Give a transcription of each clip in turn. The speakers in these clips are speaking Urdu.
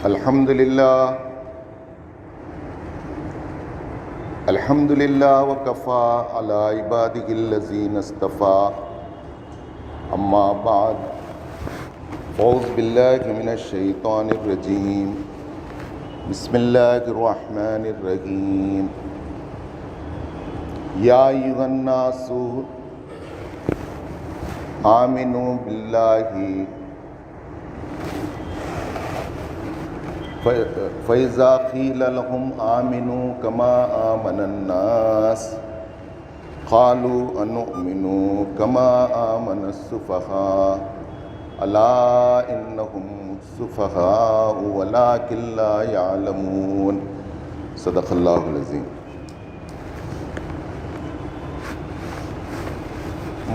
الحمد للہ وکفا علی عبادہ الذین اصطفیٰ اما بعد اعوذ باللہ من الشیطان الرجیم بسم اللہ الرحمن الرحیم یا ایھا الناس آمنوا باللہ فَإِذَا قِيلَ لَهُمْ آمِنُوا كَمَا آمَنَ النَّاسُ قَالُوا أَنُؤْمِنُ كَمَا آمَنَ السُّفَهَاءُ أَلَا إِنَّهُمْ السُّفَهَاءُ وَلَٰكِن لَّا يَعْلَمُونَ صدق اللہ العظیم۔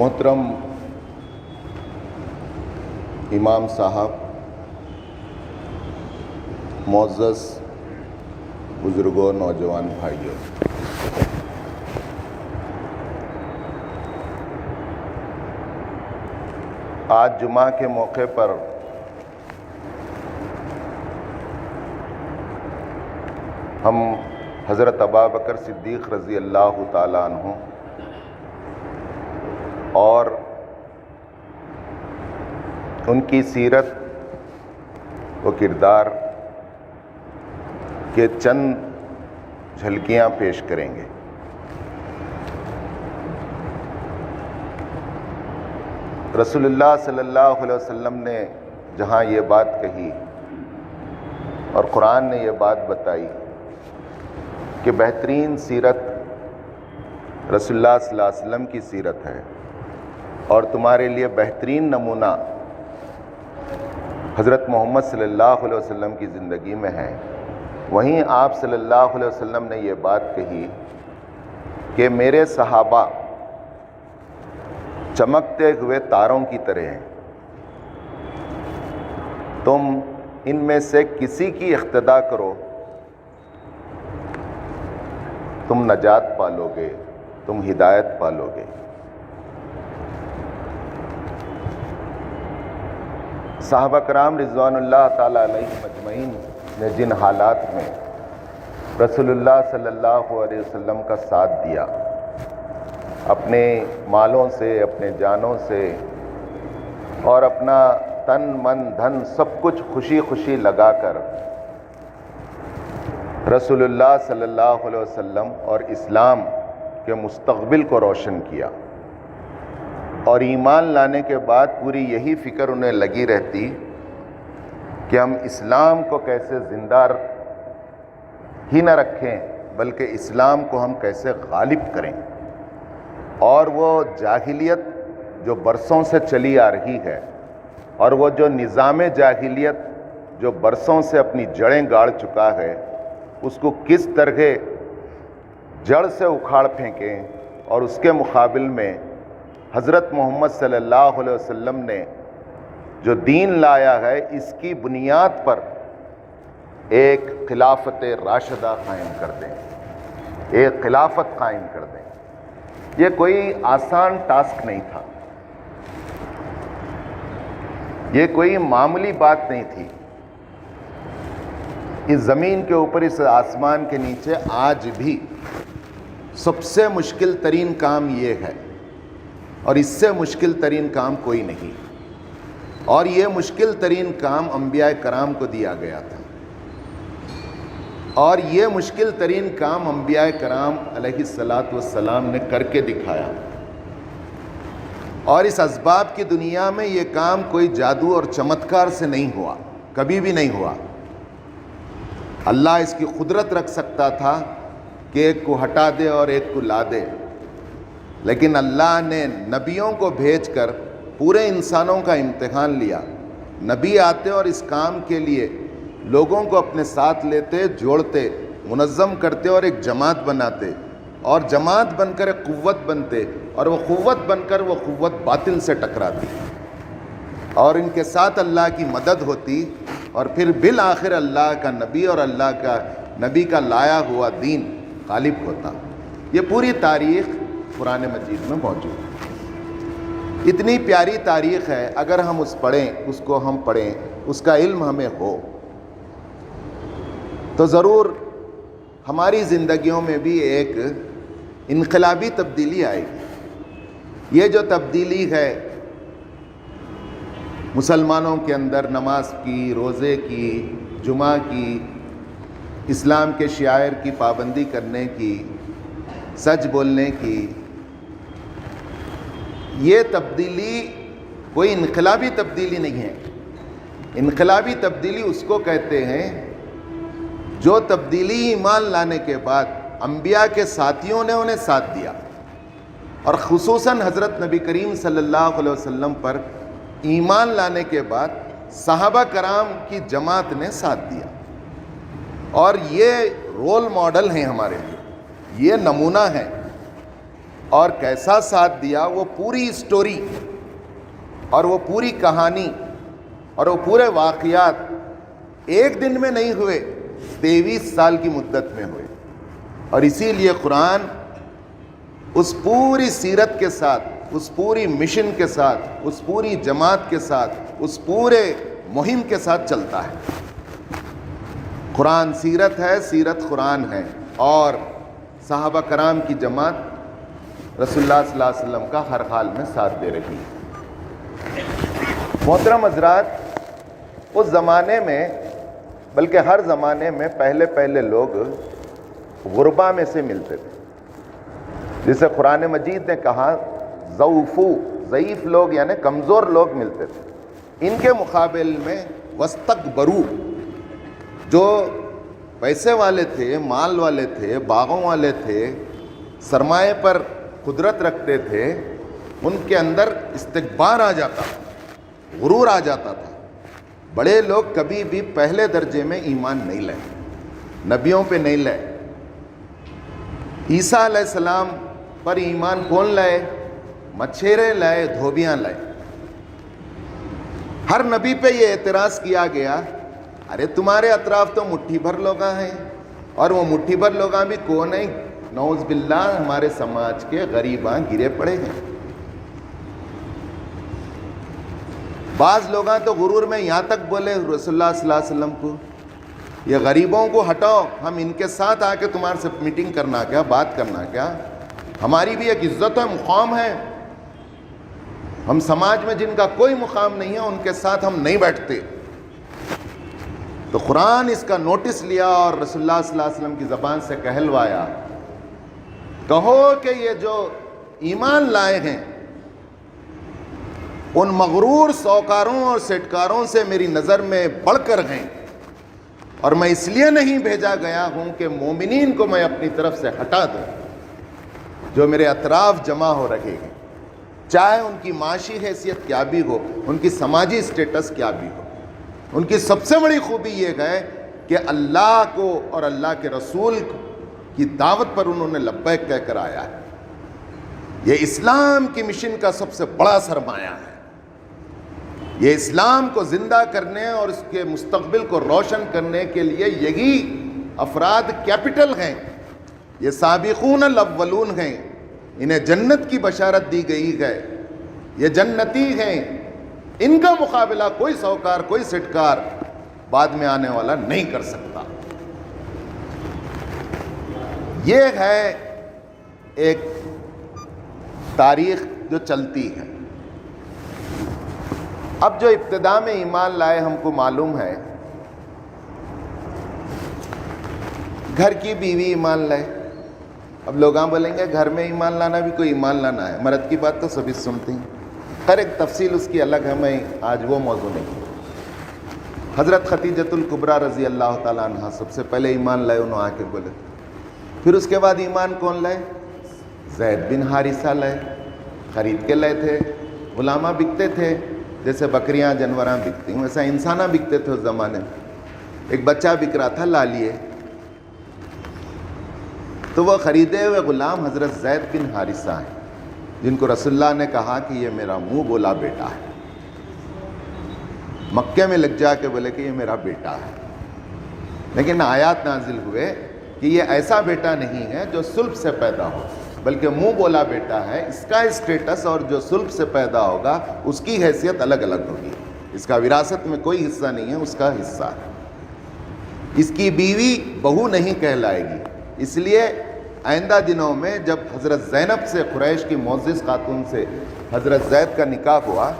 محترم امام صاحب، معزز بزرگوں، نوجوان بھائیوں، آج جمعہ کے موقع پر ہم حضرت ابوبکر صدیق رضی اللہ تعالیٰ عنہ اور ان کی سیرت و کردار کے چند جھلکیاں پیش کریں گے۔ رسول اللہ صلی اللہ علیہ وسلم نے جہاں یہ بات کہی اور قرآن نے یہ بات بتائی کہ بہترین سیرت رسول اللہ صلی اللہ علیہ وسلم کی سیرت ہے اور تمہارے لیے بہترین نمونہ حضرت محمد صلی اللہ علیہ وسلم کی زندگی میں ہے، وہیں آپ صلی اللہ علیہ وسلم نے یہ بات کہی کہ میرے صحابہ چمکتے ہوئے تاروں کی طرح ہیں، تم ان میں سے کسی کی اقتداء کرو، تم نجات پالو گے، تم ہدایت پالو گے۔ صحابہ کرام رضوان اللہ تعالیٰ علیہم اجمعین نے جن حالات میں رسول اللہ صلی اللہ علیہ وسلم کا ساتھ دیا، اپنے مالوں سے، اپنے جانوں سے اور اپنا تن من دھن سب کچھ خوشی خوشی لگا کر رسول اللہ صلی اللہ علیہ وسلم اور اسلام کے مستقبل کو روشن کیا، اور ایمان لانے کے بعد پوری یہی فکر انہیں لگی رہتی کہ ہم اسلام کو کیسے زندہ ہی نہ رکھیں بلکہ اسلام کو ہم کیسے غالب کریں، اور وہ جاہلیت جو برسوں سے چلی آ رہی ہے اور وہ جو نظام جاہلیت جو برسوں سے اپنی جڑیں گاڑ چکا ہے، اس کو کس طرح جڑ سے اکھاڑ پھینکیں، اور اس کے مقابل میں حضرت محمد صلی اللہ علیہ وسلم نے جو دین لایا ہے اس کی بنیاد پر ایک خلافت راشدہ قائم کر دیں، ایک خلافت قائم کر دیں۔ یہ کوئی آسان ٹاسک نہیں تھا، یہ کوئی معمولی بات نہیں تھی۔ اس زمین کے اوپر، اس آسمان کے نیچے آج بھی سب سے مشکل ترین کام یہ ہے، اور اس سے مشکل ترین کام کوئی نہیں، اور یہ مشکل ترین کام انبیاء کرام کو دیا گیا تھا، اور یہ مشکل ترین کام انبیاء کرام علیہ السلام نے کر کے دکھایا، اور اس اسباب کی دنیا میں یہ کام کوئی جادو اور چمتکار سے نہیں ہوا، کبھی بھی نہیں ہوا۔ اللہ اس کی قدرت رکھ سکتا تھا کہ ایک کو ہٹا دے اور ایک کو لا دے، لیکن اللہ نے نبیوں کو بھیج کر پورے انسانوں کا امتحان لیا۔ نبی آتے اور اس کام کے لیے لوگوں کو اپنے ساتھ لیتے، جوڑتے، منظم کرتے اور ایک جماعت بناتے، اور جماعت بن کر ایک قوت بنتے، اور وہ قوت بن کر وہ قوت باطل سے ٹکراتی، اور ان کے ساتھ اللہ کی مدد ہوتی، اور پھر بالآخر اللہ کا نبی اور اللہ کا نبی کا لایا ہوا دین غالب ہوتا۔ یہ پوری تاریخ قرآن مجید میں موجود ہے۔ اتنی پیاری تاریخ ہے، اگر ہم اس کو ہم پڑھیں، اس کا علم ہمیں ہو، تو ضرور ہماری زندگیوں میں بھی ایک انقلابی تبدیلی آئے گی۔ یہ جو تبدیلی ہے مسلمانوں کے اندر نماز کی، روزے کی، جمعہ کی، اسلام کے شعائر کی پابندی کرنے کی، سچ بولنے کی، یہ تبدیلی کوئی انقلابی تبدیلی نہیں ہے۔ انقلابی تبدیلی اس کو کہتے ہیں جو تبدیلی ایمان لانے کے بعد انبیاء کے ساتھیوں نے انہیں ساتھ دیا، اور خصوصاً حضرت نبی کریم صلی اللہ علیہ وسلم پر ایمان لانے کے بعد صحابہ کرام کی جماعت نے ساتھ دیا، اور یہ رول ماڈل ہیں ہمارے لیے، یہ نمونہ ہے۔ اور کیسا ساتھ دیا، وہ پوری سٹوری اور وہ پوری کہانی اور وہ پورے واقعات ایک دن میں نہیں ہوئے، 23 سال کی مدت میں ہوئے۔ اور اسی لیے قرآن اس پوری سیرت کے ساتھ، اس پوری مشن کے ساتھ، اس پوری جماعت کے ساتھ، اس پورے مہم کے ساتھ چلتا ہے۔ قرآن سیرت ہے، سیرت قرآن ہے، اور صحابہ کرام کی جماعت رسول اللہ صلی اللہ علیہ وسلم کا ہر حال میں ساتھ دے رہی ہے۔ محترم حضرات، اس زمانے میں، بلکہ ہر زمانے میں پہلے لوگ غربا میں سے ملتے تھے، جسے قرآن مجید نے کہا ضعفو، ضعیف لوگ یعنی کمزور لوگ ملتے تھے۔ ان کے مقابل میں واستکبروا، جو پیسے والے تھے، مال والے تھے، باغوں والے تھے، سرمایہ پر قدرت رکھتے تھے، ان کے اندر استکبار آ جاتا تھا، غرور آ جاتا تھا۔ بڑے لوگ کبھی بھی پہلے درجے میں ایمان نہیں لائے، نبیوں پہ نہیں لائے۔ عیسیٰ علیہ السلام پر ایمان کون لائے؟ مچھیرے لائے، دھوبیاں لائے۔ ہر نبی پہ یہ اعتراض کیا گیا، ارے تمہارے اطراف تو مٹھی بھر لوگاں ہیں، اور وہ مٹھی بھر لوگاں بھی کون ہیں؟ نعوذ باللہ ہمارے سماج کے غریباں گرے پڑے ہیں۔ بعض لوگاں تو غرور میں یہاں تک بولے رسول اللہ صلی اللہ علیہ وسلم کو، یہ غریبوں کو ہٹاؤ، ہم ان کے ساتھ آ کے تمہارے سے میٹنگ کرنا کیا، بات کرنا کیا، ہماری بھی ایک عزت ہے، مقام ہے، ہم سماج میں جن کا کوئی مقام نہیں ہے ان کے ساتھ ہم نہیں بیٹھتے۔ تو قرآن اس کا نوٹس لیا اور رسول اللہ صلی اللہ علیہ وسلم کی زبان سے کہلوایا، کہو کہ یہ جو ایمان لائے ہیں ان مغرور سوکاروں اور سٹکاروں سے میری نظر میں بڑھ کر ہیں، اور میں اس لیے نہیں بھیجا گیا ہوں کہ مومنین کو میں اپنی طرف سے ہٹا دوں جو میرے اطراف جمع ہو رہے ہیں، چاہے ان کی معاشی حیثیت کیا بھی ہو، ان کی سماجی سٹیٹس کیا بھی ہو۔ ان کی سب سے بڑی خوبی یہ ہے کہ اللہ کو اور اللہ کے رسول کی دعوت پر انہوں نے لبیک کہہ کر آیا ہے۔ یہ اسلام کی مشن کا سب سے بڑا سرمایہ ہے۔ یہ اسلام کو زندہ کرنے اور اس کے مستقبل کو روشن کرنے کے لیے یہی افراد کیپٹل ہیں، یہ سابقون الاولون ہیں، انہیں جنت کی بشارت دی گئی ہے، یہ جنتی ہیں، ان کا مقابلہ کوئی سوکار، کوئی سٹکار بعد میں آنے والا نہیں کر سکتا۔ یہ ہے ایک تاریخ جو چلتی ہے۔ اب جو ابتدا میں ایمان لائے ہم کو معلوم ہے، گھر کی بیوی ایمان لائے۔ اب لوگ بولیں گے گھر میں ایمان لانا بھی کوئی ایمان لانا ہے، مرد کی بات تو سبھی سنتے ہیں، ہر ایک تفصیل اس کی الگ ہے، میں آج وہ موضوع نہیں۔ حضرت خدیجۃ الکبریٰ رضی اللہ تعالیٰ عنہ سب سے پہلے ایمان لائے، انہوں آ کے بولے۔ پھر اس کے بعد ایمان کون لائے؟ زید بن حارثہ لائے، خرید کے لائے تھے، غلامہ بکتے تھے، جیسے بکریاں جانوراں بکتی ہیں ویسا انسانہ بکتے تھے اس زمانے میں۔ ایک بچہ بک رہا تھا لالیے، تو وہ خریدے ہوئے غلام حضرت زید بن حارثہ ہیں، جن کو رسول اللہ نے کہا کہ یہ میرا منہ بولا بیٹا ہے، مکے میں لگ جا کے بولے کہ یہ میرا بیٹا ہے۔ لیکن آیات نازل ہوئے کہ یہ ایسا بیٹا نہیں ہے جو سلب سے پیدا ہو، بلکہ منہ بولا بیٹا ہے، اس کا اسٹیٹس اور جو سلب سے پیدا ہوگا اس کی حیثیت الگ الگ ہوگی، اس کا وراثت میں کوئی حصہ نہیں ہے، اس کا حصہ ہے۔ اس کی بیوی بہو نہیں کہلائے گی. اس لیے آئندہ دنوں میں جب حضرت زینب سے، قریش کی معزز خاتون سے حضرت زید کا نکاح ہوا،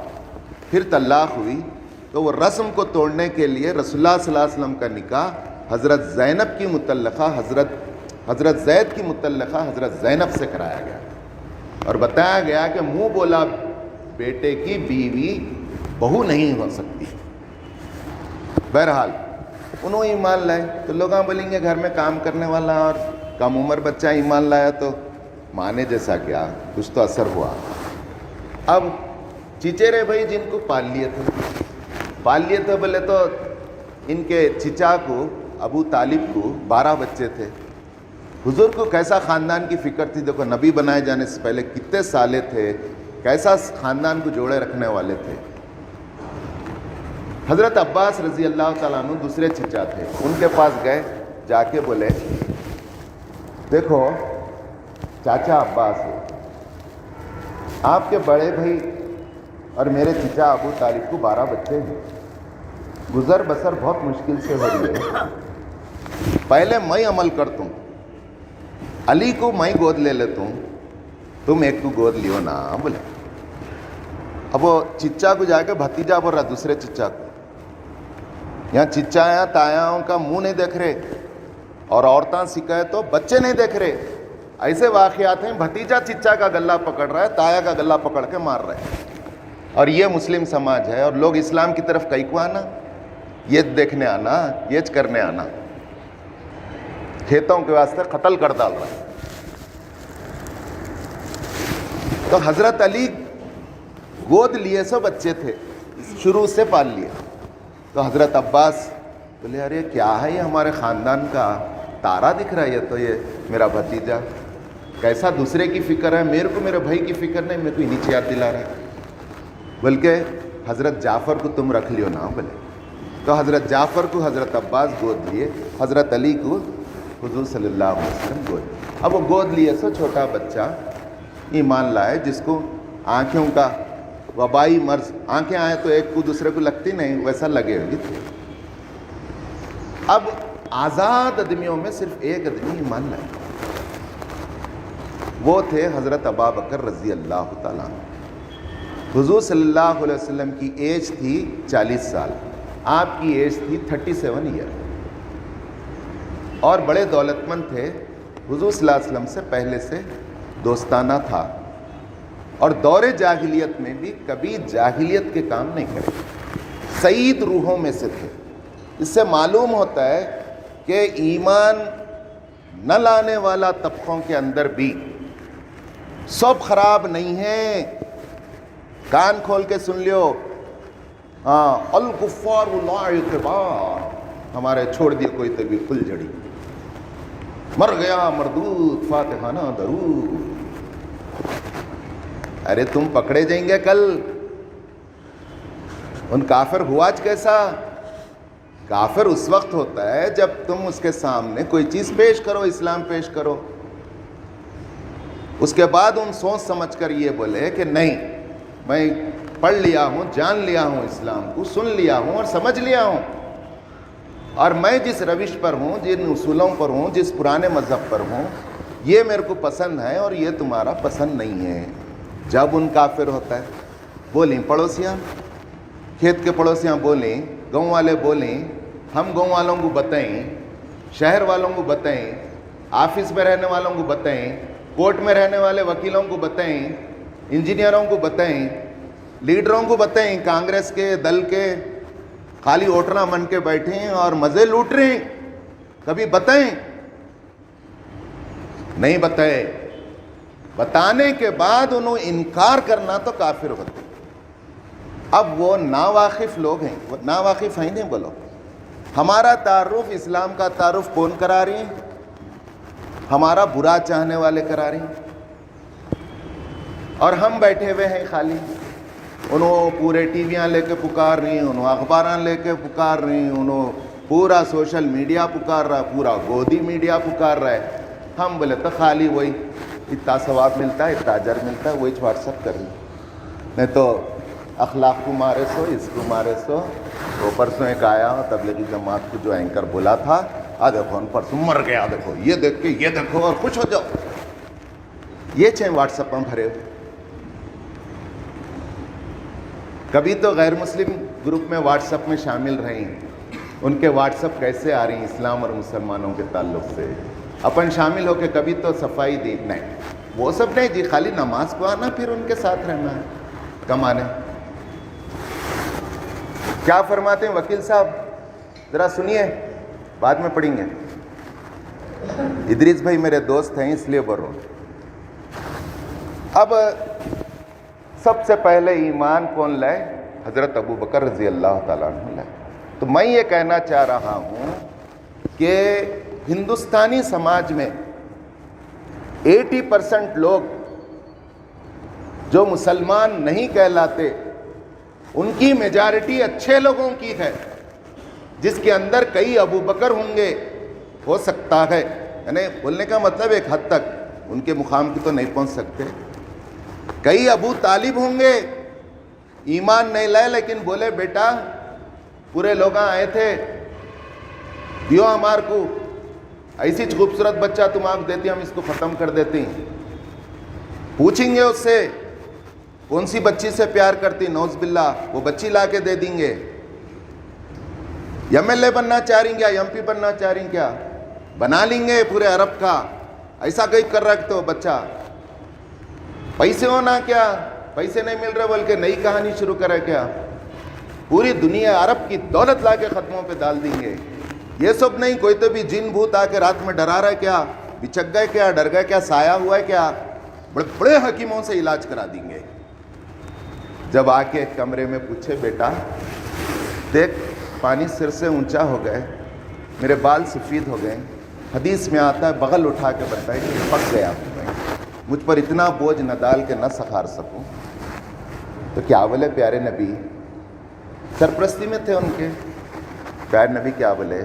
پھر طلاق ہوئی، تو وہ رسم کو توڑنے کے لیے رسول اللہ صلی اللہ علیہ وسلم کا نکاح حضرت زینب کی متعلقہ حضرت زید کی متعلقہ حضرت زینب سے کرایا گیا، اور بتایا گیا کہ منہ بولا بیٹے کی بیوی بہو نہیں ہو سکتی. بہرحال انہوں ایمان لائے تو لوگ بولیں گے گھر میں کام کرنے والا اور کم عمر بچہ ایمان لایا تو مانے جیسا کیا، کچھ تو اثر ہوا. اب چچیرے بھائی جن کو پال لیے تھے بولے تو ان کے چچا کو، ابو طالب کو 12 بچے تھے. حضور کو کیسا خاندان کی فکر تھی، دیکھو نبی بنائے جانے سے پہلے کتنے سالے تھے، کیسا خاندان کو جوڑے رکھنے والے تھے. حضرت عباس رضی اللہ تعالیٰ عنہ دوسرے چچا تھے، ان کے پاس گئے، جا کے بولے دیکھو چاچا عباس ہو، آپ کے بڑے بھائی اور میرے چچا ابو طالب کو 12 بچے ہیں، گزر بسر بہت مشکل سے ہو رہی ہے، پہلے میں عمل کرتا ہوں، علی کو میں گود لے لیتا ہوں، تم ایک کو گود لیو نا. بولے اب وہ چچا کو جا کے بھتیجا بول رہا دوسرے چچا کو، یہاں چچا یہاں تایاؤں کا منہ نہیں دیکھ رہے اور عورتیں سکھائے تو بچے نہیں دیکھ رہے. ایسے واقعات ہیں بھتیجا چچا کا گلا پکڑ رہا ہے، تایا کا گلا پکڑ کے مار رہا ہے. اور یہ مسلم سماج ہے، اور لوگ اسلام کی طرف کئی کو آنا، یہ دیکھنے آنا، یہ کرنے آنا، کھیتوں کے واسطے قتل کر ڈال رہا ہے. تو حضرت علی گود لیے سو بچے تھے، شروع سے پال لیے. تو حضرت عباس بولے ارے کیا ہے یہ ہمارے خاندان کا تارا دکھ رہا ہے، یہ تو یہ میرا بھتیجا کیسا دوسرے کی فکر ہے، میرے کو میرے بھائی کی فکر نہیں، میرے کو نیچے یاد دلا رہا ہے، بلکہ حضرت جعفر کو تم رکھ لیو نا. بولے تو حضرت جعفر کو حضرت عباس گود لیے، حضرت علی کو حضور صلی اللہ علیہ وسلم گود لیے. اب وہ گود لیے سو چھوٹا بچہ ایمان لائے، جس کو آنکھوں کا وبائی مرض، آنکھیں آئے تو ایک کو دوسرے کو لگتی نہیں، ویسا لگے ہوگی. اب آزاد آدمیوں میں صرف ایک آدمی ایمان لائے، وہ تھے حضرت ابا بکر رضی اللہ تعالیٰ عنہ. حضور صلی اللہ علیہ وسلم کی ایج تھی 40 سال، آپ کی ایج تھی 37 ایئر، اور بڑے دولت مند تھے. حضور صلی اللہ علیہ وسلم سے پہلے سے دوستانہ تھا، اور دور جاہلیت میں بھی کبھی جاہلیت کے کام نہیں کرے، سعید روحوں میں سے تھے. اس سے معلوم ہوتا ہے کہ ایمان نہ لانے والا طبقوں کے اندر بھی سب خراب نہیں ہے. کان کھول کے سن لیو، ہاں الکفار لا اعتبار، ہمارے چھوڑ دیے کوئی طبی پھل جڑی، مر گیا مردود فاتحانہ درود. ارے تم پکڑے جائیں گے کل. ان کافر ہوا کیسا؟ کافر اس وقت ہوتا ہے جب تم اس کے سامنے کوئی چیز پیش کرو، اسلام پیش کرو، اس کے بعد ان سوچ سمجھ کر یہ بولے کہ نہیں میں پڑھ لیا ہوں، جان لیا ہوں، اسلام کو سن لیا ہوں اور سمجھ لیا ہوں، اور میں جس روش پر ہوں، جن اصولوں پر ہوں، جس پرانے مذہب پر ہوں، یہ میرے کو پسند ہے اور یہ تمہارا پسند نہیں ہے. جب ان کافر ہوتا ہے، بولیں پڑوسیاں، کھیت کے پڑوسیاں بولیں، گاؤں والے بولیں، ہم گاؤں والوں کو بتائیں، شہر والوں کو بتائیں، آفس میں رہنے والوں کو بتائیں، کورٹ میں رہنے والے وکیلوں کو بتائیں، انجینئروں کو بتائیں، لیڈروں کو بتائیں، کانگریس کے دل کے خالی اوٹرا من کے بیٹھے ہیں اور مزے لوٹ رہے ہیں، کبھی بتائیں؟ نہیں بتائے. بتانے کے بعد انہوں انکار کرنا تو کافر ہوتے. اب وہ ناواقف لوگ ہیں، وہ ناواقف ہیں نہیں. بولو ہمارا تعارف، اسلام کا تعارف کون کرا رہی ہیں؟ ہمارا برا چاہنے والے کرا رہی ہیں، اور ہم بیٹھے ہوئے ہیں خالی. انہوں پورے ٹی ویاں لے کے پکار رہی ہیں، انہوں اخباراں لے کے پکار رہی ہیں، انہوں پورا سوشل میڈیا پکار رہا ہے، پورا گودی میڈیا پکار رہا ہے. ہم بولے تو خالی وہی اتنا ثواب ملتا ہے، اتنا اجر ملتا ہے، وہی واٹس ایپ کر لیں، نہیں تو اخلاق کو مارے سو، اس کو مارے سو. تو پرسوں ایک آیا تبلیغی جماعت کو جو اینکر بولا تھا، دیکھو ان پرسوں مر گیا، دیکھو یہ دیکھ کے یہ دیکھو اور خوش ہو جاؤ. یہ چھیں واٹس ایپ میں بھرے ہو. کبھی تو غیر مسلم گروپ میں واٹس ایپ میں شامل رہیں، ان کے واٹس ایپ کیسے آ رہی ہیں اسلام اور مسلمانوں کے تعلق سے. اپن شامل ہو کے کبھی تو صفائی دی نہیں، وہ سب نہیں جی، خالی نماز کو آنا پھر ان کے ساتھ رہنا ہے کمانے. کیا فرماتے ہیں وکیل صاحب، ذرا سنیے، بعد میں پڑھیں گے. ادریس بھائی میرے دوست ہیں اس لیے بول رہا ہوں. اب سب سے پہلے ایمان کون لائے؟ حضرت ابو بکر رضی اللہ تعالیٰ عنہ لائے. تو میں یہ کہنا چاہ رہا ہوں کہ ہندوستانی سماج میں 80% لوگ جو مسلمان نہیں کہلاتے، ان کی میجارٹی اچھے لوگوں کی ہے، جس کے اندر کئی ابو بکر ہوں گے، ہو سکتا ہے. یعنی بولنے کا مطلب ایک حد تک ان کے مقام کی تو نہیں پہنچ سکتے. کئی ابو طالب ہوں گے، ایمان نہیں لائے لیکن بولے بیٹا پورے لوگ آئے تھے، دیو ہمار کو ایسی خوبصورت بچہ تم آپ دیتی، ہم اس کو ختم کر دیتے ہیں. پوچھیں گے اس سے کون سی بچی سے پیار کرتی، نوز باللہ وہ بچی لا کے دے دیں گے. ایم ایل اے بننا چاہ رہی کیا، ایم پی بننا چاہ رہی کیا، بنا لیں گے پورے عرب کا. ایسا کہیں کر رکھتے ہو بچہ. پیسے ہونا کیا، پیسے نہیں مل رہے بول کے نئی کہانی شروع کرے کیا، پوری دنیا عرب کی دولت لا کے قدموں پہ ڈال دیں گے. یہ سب نہیں، کوئی تو بھی جن بھوت آ کے رات میں ڈرا رہا ہے کیا، بچک گئے کیا، ڈر گئے کیا، سایہ ہوا ہے کیا، بڑے بڑے حکیموں سے علاج کرا دیں گے. جب آ کے ایک کمرے میں پوچھے بیٹا دیکھ پانی سر سے اونچا ہو گئے، میرے بال سفید ہو گئے، حدیث میں آتا ہے بغل اٹھا کے بتائے کہ پک گیا ہوں، مجھ پر اتنا بوجھ نہ ڈال کے نہ سکھار سکوں. تو کیا بولے پیارے نبی، سرپرستی میں تھے ان کے. پیارے نبی کیا بولے،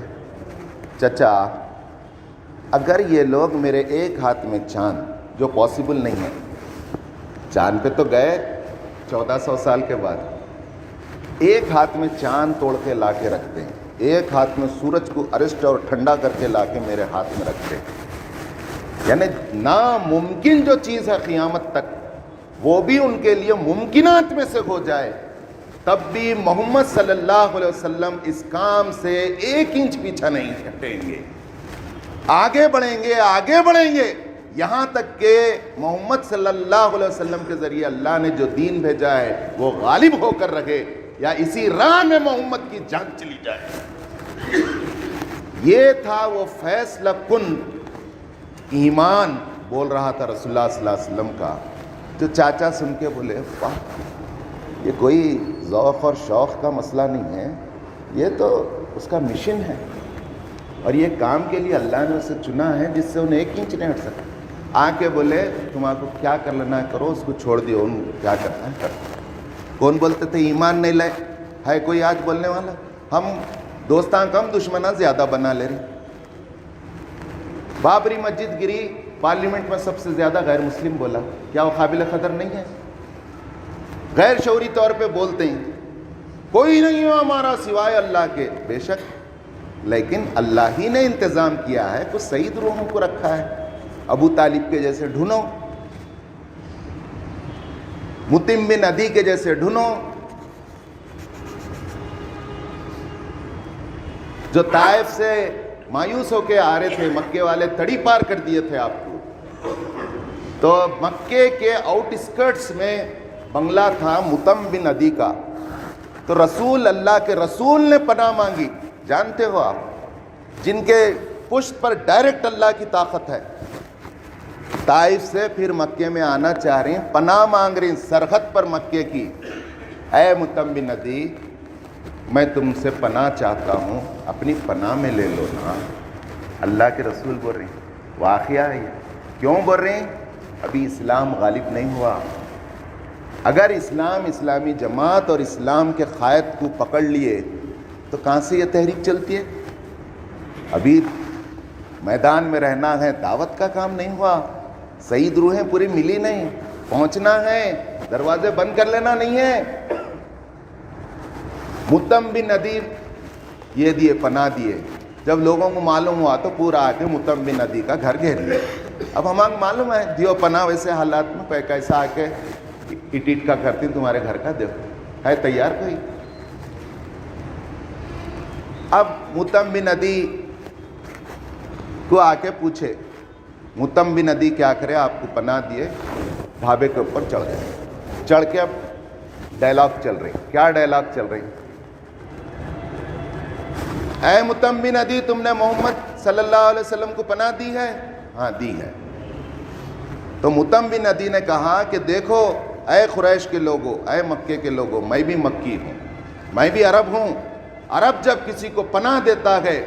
چچا اگر یہ لوگ میرے ایک ہاتھ میں چاند، جو پاسبل نہیں ہے، چاند پہ تو گئے 1400 سال کے بعد، ایک ہاتھ میں چاند توڑ کے لا کے رکھتے ہیں، ایک ہاتھ میں سورج کو ارسٹ اور ٹھنڈا کر کے لا کے میرے ہاتھ میں رکھتے ہیں. یعنی ناممکن جو چیز ہے قیامت تک، وہ بھی ان کے لیے ممکنات میں سے ہو جائے، تب بھی محمد صلی اللہ علیہ وسلم اس کام سے 1 انچ پیچھا نہیں ہٹیں گے. آگے بڑھیں گے، آگے بڑھیں گے، یہاں تک کہ محمد صلی اللہ علیہ وسلم کے ذریعے اللہ نے جو دین بھیجا ہے وہ غالب ہو کر رہے، یا اسی راہ میں محمد کی جان چلی جائے. یہ تھا وہ فیصلہ کن ایمان بول رہا تھا رسول اللہ صلی اللہ علیہ وسلم کا. جو چاچا سن کے بولے واہ، یہ کوئی ذوق اور شوق کا مسئلہ نہیں ہے، یہ تو اس کا مشن ہے، اور یہ کام کے لیے اللہ نے اسے چنا ہے جس سے انہیں 1 انچ نہیں ہٹ سکتا. آ کے بولے تمہارے کو کیا کر لینا ہے کرو، اس کو چھوڑ دیو، ان کیا کرنا ہے کر. کون بولتے تھے ایمان نہیں لائے؟ ہے کوئی آج بولنے والا؟ ہم دوستاں کم دشمناں زیادہ بنا لے رہے. بابری مسجد گری، پارلیمنٹ میں سب سے زیادہ غیر مسلم بولا، کیا وہ قابل قدر نہیں ہے؟ غیر شعوری طور پہ بولتے ہیں کوئی نہیں ہو ہمارا سوائے اللہ کے. بے شک، لیکن اللہ ہی نے انتظام کیا ہے، کچھ سعید روحوں کو رکھا ہے. ابو طالب کے جیسے ڈھونڈو، متم بن عدی کے جیسے ڈھونڈو، جو طائف سے مایوس ہو کے آ رہے تھے، مکے والے تڑی پار کر دیے تھے آپ کو. تو مکے کے آؤٹ اسکرٹس میں بنگلہ تھا متم بن عدی کا، تو رسول اللہ کے رسول نے پناہ مانگی. جانتے ہو آپ جن کے پشت پر ڈائریکٹ اللہ کی طاقت ہے، طائف سے پھر مکے میں آنا چاہ رہی ہیں، پناہ مانگ رہی ہیں سرحد پر مکے کی. اے متم بن عدی، میں تم سے پناہ چاہتا ہوں، اپنی پناہ میں لے لو نا. اللہ کے رسول بول رہے ہیں، واقعہ ہے. کیوں بول رہے ہیں؟ ابھی اسلام غالب نہیں ہوا. اگر اسلام، اسلامی جماعت اور اسلام کے قائد کو پکڑ لیے تو کہاں سے یہ تحریک چلتی ہے؟ ابھی میدان میں رہنا ہے، دعوت کا کام نہیں ہوا، سعید روحیں پوری ملی نہیں، پہنچنا ہے، دروازے بند کر لینا نہیں ہے. متم بن عدی یہ دیے، پناہ دیے. جب لوگوں کو معلوم ہوا تو پورا آ کے متم بن عدی کا گھر گھیر لیا. اب ہمیں معلوم ہے دیو پناہ ویسے حالات میں کیسا آ کے اٹ کا کرتی تمہارے گھر کا، دیکھو ہے تیار کوئی. اب متم بن عدی کو آ کے پوچھے، متم بن عدی کیا کرے، آپ کو پناہ دیے، ڈھابے کے اوپر چڑھ گئے. چڑھ کے اب ڈائلاگ چل رہی. کیا ڈائلاگ چل رہی؟ اے متم بن عدی، تم نے محمد صلی اللہ علیہ وسلم کو پناہ دی ہے؟ ہاں دی ہے. تو متم بن عدی نے کہا کہ دیکھو اے قریش کے لوگوں، اے مکے کے لوگوں، میں بھی مکی ہوں، میں بھی عرب ہوں. عرب جب کسی کو پناہ دیتا ہے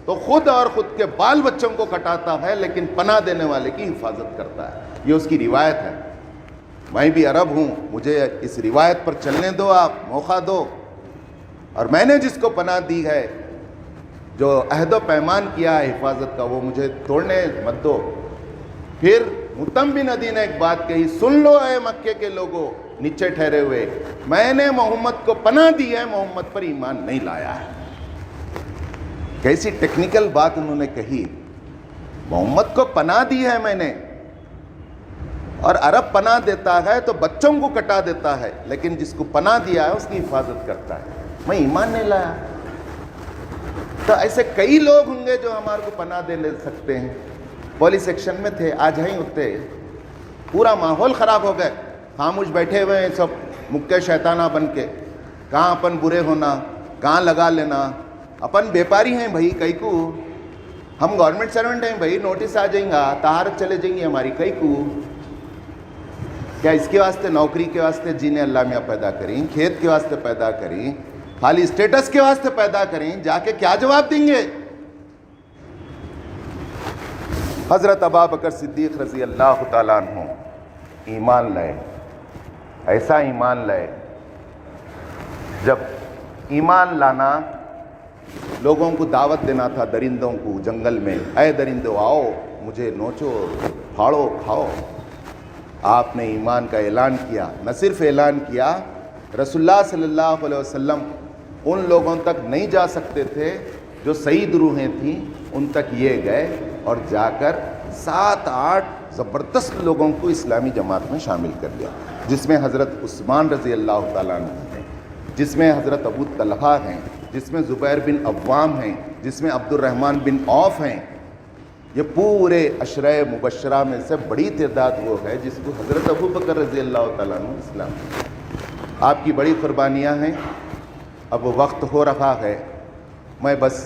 تو خود اور خود کے بال بچوں کو کٹاتا ہے، لیکن پناہ دینے والے کی حفاظت کرتا ہے. یہ اس کی روایت ہے. میں بھی عرب ہوں، مجھے اس روایت پر چلنے دو، آپ موقع دو. اور میں نے جس کو پناہ دی ہے، جو عہد و پیمان کیا ہے حفاظت کا، وہ مجھے توڑنے مت دو. پھر متم بن عدی نے ایک بات کہی، سن لو اے مکے کے لوگوں نیچے ٹھہرے ہوئے، میں نے محمد کو پناہ دی ہے، محمد پر ایمان نہیں لایا ہے. کیسی ٹیکنیکل بات انہوں نے کہی. محمد کو پناہ دی ہے میں نے، اور عرب پناہ دیتا ہے تو بچوں کو کٹا دیتا ہے، لیکن جس کو پناہ دیا ہے اس کی حفاظت کرتا ہے. میں ایمان نہیں لایا. تو ایسے کئی لوگ ہوں گے جو ہمارے کو پناہ دے لے سکتے ہیں. پولیس ایکشن میں تھے، آج ہیں ہوتے، پورا ماحول خراب ہو گئے. خاموش بیٹھے ہوئے ہیں سب مکے شیطانہ بن کے. کہاں اپن برے ہونا، کہاں لگا لینا. اپن بیپاری ہیں بھائی، کئی کو ہم گورنمنٹ سرونٹ ہیں بھائی، نوٹس آ جائیں گا، طہارت چلے جائیں گی ہماری. کئی کو کیا اس کے واسطے نوکری کے واسطے جینے اللہ میاں پیدا کریں، کھیت کے واسطے پیدا کریں، خالی اسٹیٹس کے واسطے پیدا کریں، جا کے کیا جواب دیں گے؟ حضرت ابوبکر صدیق رضی اللہ تعالیٰ عنہ ایمان لائے. ایسا ایمان لائے، جب ایمان لانا لوگوں کو دعوت دینا تھا، درندوں کو جنگل میں، اے درندوں آؤ مجھے نوچو پھاڑو کھاؤ. آپ نے ایمان کا اعلان کیا. نہ صرف اعلان کیا، رسول اللہ صلی اللہ علیہ وسلم ان لوگوں تک نہیں جا سکتے تھے جو سعید روحیں تھیں، ان تک یہ گئے اور جا کر 7-8 زبردست لوگوں کو اسلامی جماعت میں شامل کر لیا، جس میں حضرت عثمان رضی اللہ تعالیٰ عنہ ہیں، جس میں حضرت ابو طلحہ ہیں، جس میں زبیر بن عوام ہیں، جس میں عبد الرحمن بن عوف ہیں. یہ پورے عشرہ مبشرہ میں سے بڑی تعداد وہ ہے جس کو حضرت ابوبکر رضی اللہ تعالیٰ عنہ اسلام. آپ کی بڑی قربانیاں ہیں. اب وقت ہو رہا ہے، میں بس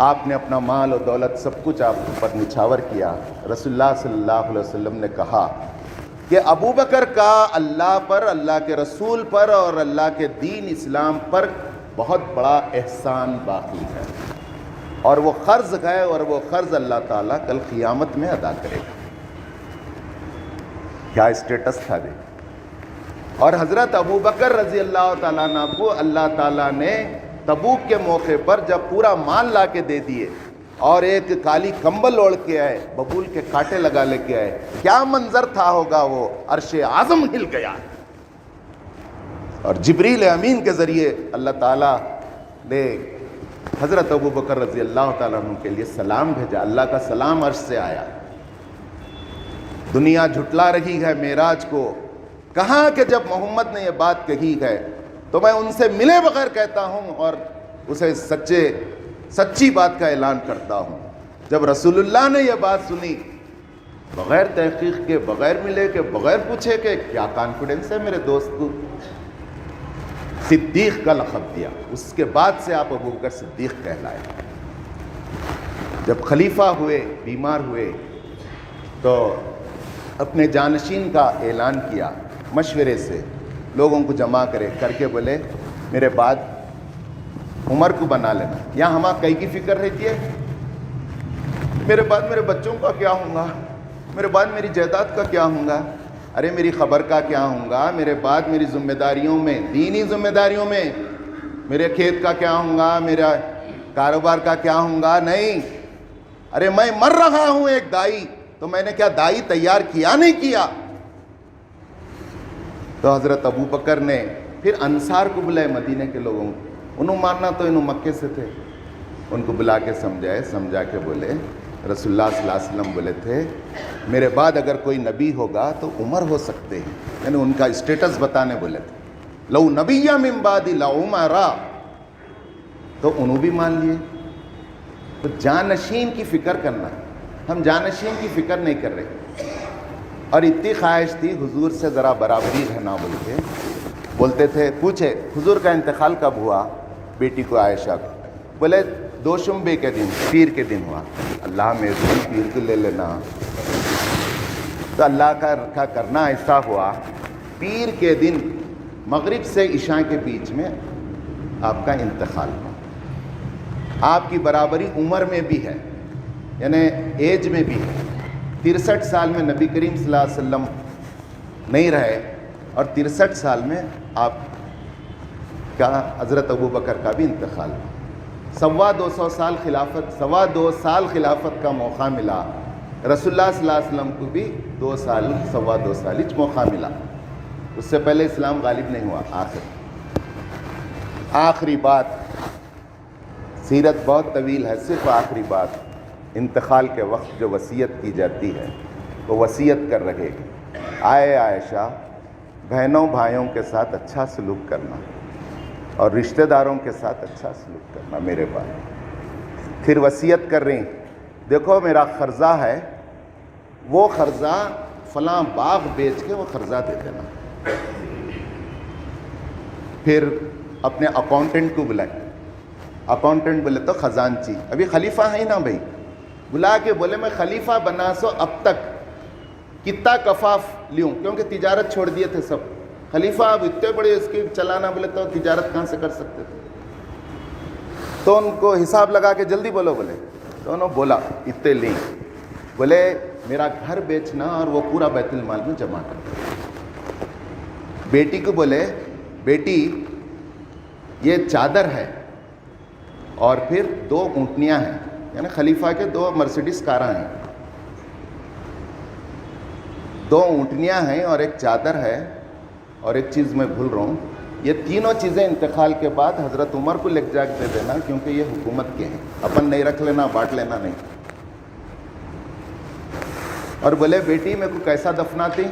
آپ نے اپنا مال و دولت سب کچھ آپ پر نچھاور کیا. رسول اللہ صلی اللہ علیہ وسلم نے کہا کہ ابوبکر کا اللہ پر، اللہ کے رسول پر اور اللہ کے دین اسلام پر بہت بڑا احسان باقی ہے، اور وہ قرض ہے، اور وہ قرض اللہ تعالیٰ کل قیامت میں ادا کرے گا. کیا اسٹیٹس تھا دے. اور حضرت ابوبکر رضی اللہ تعالیٰ عنہ کو اللہ تعالیٰ نے تبوک کے موقع پر جب پورا مال لا کے دے دیے اور ایک کالی کمبل اوڑھ کے آئے، ببول کے کانٹے لگا لے کے آئے، کیا منظر تھا ہوگا. وہ عرش اعظم ہل گیا، اور جبریل امین کے ذریعے اللہ تعالیٰ نے حضرت ابوبکر رضی اللہ تعالیٰ عنہ کے لیے سلام بھیجا. اللہ کا سلام عرش سے آیا. دنیا جھٹلا رہی ہے معراج کو. کہاں کہ جب محمد نے یہ بات کہی ہے تو میں ان سے ملے بغیر کہتا ہوں اور اسے سچی بات کا اعلان کرتا ہوں. جب رسول اللہ نے یہ بات سنی، بغیر تحقیق کے، بغیر ملے کے، بغیر پوچھے کہ کیا کانفیڈنس ہے میرے دوست کو، صدیق کا لقب دیا. اس کے بعد سے آپ ابوبکر صدیق کہلائے. جب خلیفہ ہوئے، بیمار ہوئے، تو اپنے جانشین کا اعلان کیا. مشورے سے لوگوں کو جمع کر کے بولے میرے بعد عمر کو بنا لینا. یہاں ہمیں کئی کی فکر رہتی ہے، میرے بعد میرے بچوں کا کیا ہوں گا، میرے بعد میری جائیداد کا کیا ہوں گا، ارے میری خبر کا کیا ہوں گا، میرے بعد میری ذمہ داریوں میں، دینی ذمہ داریوں میں، میرے کھیت کا کیا ہوں گا، میرا کاروبار کا کیا ہوں گا. نہیں، ارے میں مر رہا ہوں ایک دائی، تو میں نے کیا دائی تیار کیا نہیں کیا. تو حضرت ابوبکر نے پھر انصار کو بلائے مدینے کے لوگوں کو، انہوں ماننا تو انہوں مکے سے تھے، ان کو بلا کے سمجھا کے بولے رسول اللہ صلی اللہ علیہ وسلم بولے تھے میرے بعد اگر کوئی نبی ہوگا تو عمر ہو سکتے ہیں، یعنی ان کا اسٹیٹس بتانے بولے تھے، لو نبی من بعدی لعمرا، تو انہوں بھی مان لیے۔ تو جانشین کی فکر کرنا، ہم جانشین کی فکر نہیں کر رہے، اور اتنی خواہش تھی حضور سے ذرا برابری رہنا بول کے بولتے تھے۔ پوچھے حضور کا انتقال کب ہوا بیٹی کو عائشہ کو، بولے دوشنبے کے دن، پیر کے دن ہوا۔ اللہ میرے دن پیر کو لے لینا، تو اللہ کا کرنا ایسا ہوا پیر کے دن مغرب سے عشاء کے بیچ میں آپ کا انتقال ہوا۔ آپ کی برابری عمر میں بھی ہے، یعنی ایج میں بھی ہے۔ 63 سال میں نبی کریم صلی اللہ علیہ وسلم نہیں رہے، اور 63 سال میں آپ کا حضرت ابوبکر کا بھی انتقال ہوا۔ 225 سال خلافت، 2.25 خلافت کا موقع ملا، رسول اللہ صلی اللہ علیہ وسلم کو بھی 2 سال 2.25 سال موقع ملا، اس سے پہلے اسلام غالب نہیں ہوا۔ آخری بات، سیرت بہت طویل ہے، صرف آخری بات، انتقال کے وقت جو وصیت کی جاتی ہے وہ وصیت کر رہے گی، آئے عائشہ بہنوں بھائیوں کے ساتھ اچھا سلوک کرنا اور رشتہ داروں کے ساتھ اچھا سلوک کرنا میرے بعد۔ پھر وصیت کر رہی، دیکھو میرا قرضہ ہے، وہ قرضہ فلاں باغ بیچ کے وہ قرضہ دے دینا۔ پھر اپنے اکاؤنٹنٹ کو بلائے، اکاؤنٹنٹ بولے تو خزانچی، ابھی خلیفہ ہے نا بھائی، بلا کے بولے میں خلیفہ بنا سو اب تک کتنا کفاف لیوں، کیونکہ تجارت چھوڑ دیے تھے سب، خلیفہ اب اتنے بڑے اس کی چلانا بولے تو تجارت کہاں سے کر سکتے تھے، تو ان کو حساب لگا کے جلدی بولو بولے، تو انہوں بولا اتنے لیں، بولے میرا گھر بیچنا اور وہ پورا بیت المال میں جمع کر۔ بیٹی کو بولے بیٹی یہ چادر ہے اور پھر 2 اونٹنیاں ہیں، یعنی خلیفہ کے 2 مرسیڈیز کاراں ہیں، 2 اونٹنیاں ہیں اور ایک چادر ہے، اور ایک چیز میں بھول رہا ہوں، یہ تینوں چیزیں انتقال کے بعد حضرت عمر کو لے جا کے دے دینا، کیونکہ یہ حکومت کے ہیں، اپن نہیں رکھ لینا، بانٹ لینا نہیں۔ اور بولے بیٹی میرے کو کیسا دفناتی،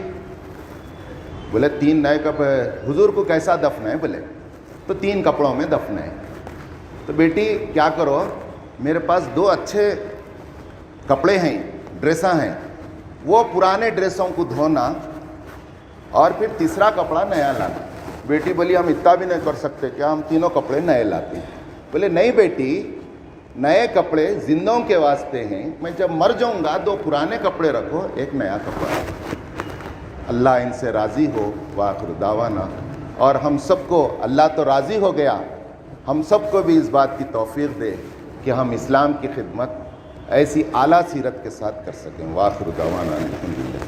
بولے 3 نئے کپڑے، حضور کو کیسا دفنا ہے، بولے تو 3 کپڑوں میں دفن ہے۔ تو بیٹی کیا کرو، میرے پاس 2 اچھے کپڑے ہیں، ڈریساں ہیں، وہ پرانے ڈریسوں کو دھونا اور پھر تیسرا کپڑا نیا لانا۔ بیٹی بولی ہم اتنا بھی نہیں کر سکتے کیا، ہم تینوں کپڑے نئے لاتے ہیں۔ بولے نہیں بیٹی، نئے کپڑے زندوں کے واسطے ہیں، میں جب مر جاؤں گا 2 پرانے کپڑے رکھو، ایک نیا کپڑا۔ اللہ ان سے راضی ہو، وآخر دعوانا۔ اور ہم سب کو اللہ تو راضی ہو گیا، ہم سب کو بھی اس بات کی توفیق دے کہ ہم اسلام کی خدمت ایسی اعلیٰ سیرت کے ساتھ کر سکیں۔ وآخر دعوانا الحمدللہ۔